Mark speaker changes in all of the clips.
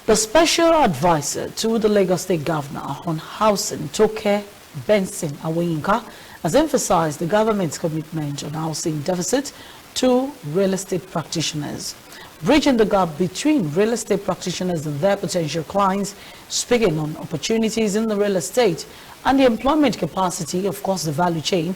Speaker 1: The special advisor to the Lagos State Governor on housing, Toke Benson Aweyinka, has emphasized the government's commitment on housing deficit to real estate practitioners, bridging the gap between real estate practitioners and their potential clients, speaking on opportunities in the real estate and the employment capacity, of course, the value chain,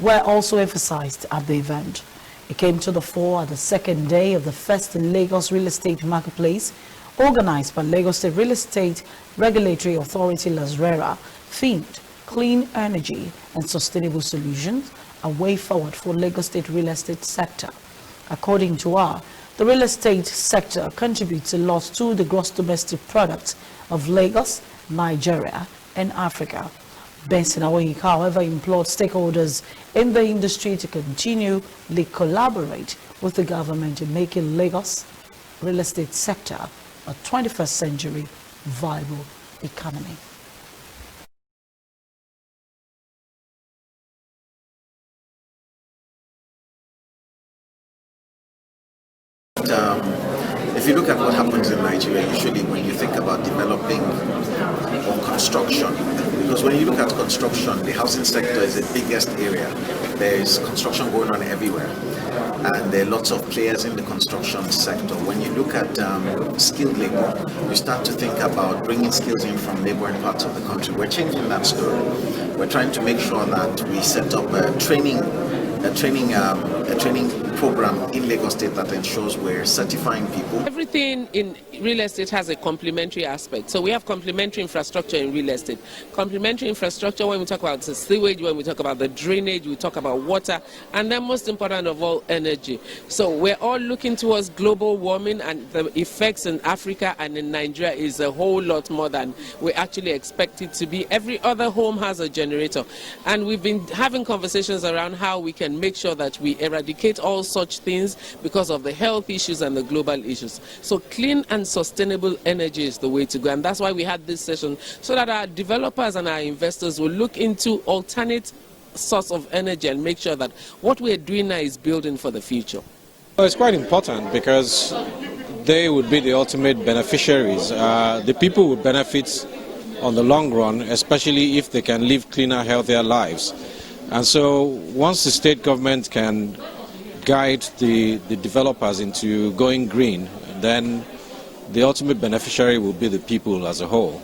Speaker 1: were also emphasized at the event. It came to the fore at the second day of the First in Lagos Real Estate Marketplace, organized by Lagos State Real Estate Regulatory Authority LASRERA, themed Clean Energy and Sustainable Solutions, a way forward for Lagos State real estate sector. According to her, the real estate sector contributes a lot to the gross domestic product of Lagos, Nigeria, and Africa. Benson Aweyinka, however, implored stakeholders in the industry to continually collaborate with the government in making Lagos real estate sector a 21st century viable economy.
Speaker 2: If you look at what happens in Nigeria, usually when you think about developing or construction, because when you look at construction, the housing sector is the biggest area. There is construction going on everywhere, and there are lots of players in the construction sector. When you look at skilled labor, you start to think about bringing skills in from neighboring parts of the country. We're changing that story. We're trying to make sure that we set up a training program in Lagos State that ensures we're certifying people.
Speaker 3: Everything in real estate has a complementary aspect. So we have complementary infrastructure in real estate. Complementary infrastructure when we talk about the sewage, when we talk about the drainage, we talk about water, and then most important of all, energy. So we're all looking towards global warming, and the effects in Africa and in Nigeria is a whole lot more than we actually expect it to be. Every other home has a generator, and we've been having conversations around how we can make sure that we eradicate all such things because of the health issues and the global issues. So clean and sustainable energy is the way to go, and that's why we had this session, so that our developers and our investors will look into alternate source of energy and make sure that what we're doing now is building for the future.
Speaker 4: Well, it's quite important because they would be the ultimate beneficiaries. The people would benefit on the long run, especially if they can live cleaner, healthier lives. And so once the state government can guide the developers into going green, then the ultimate beneficiary will be the people as a whole.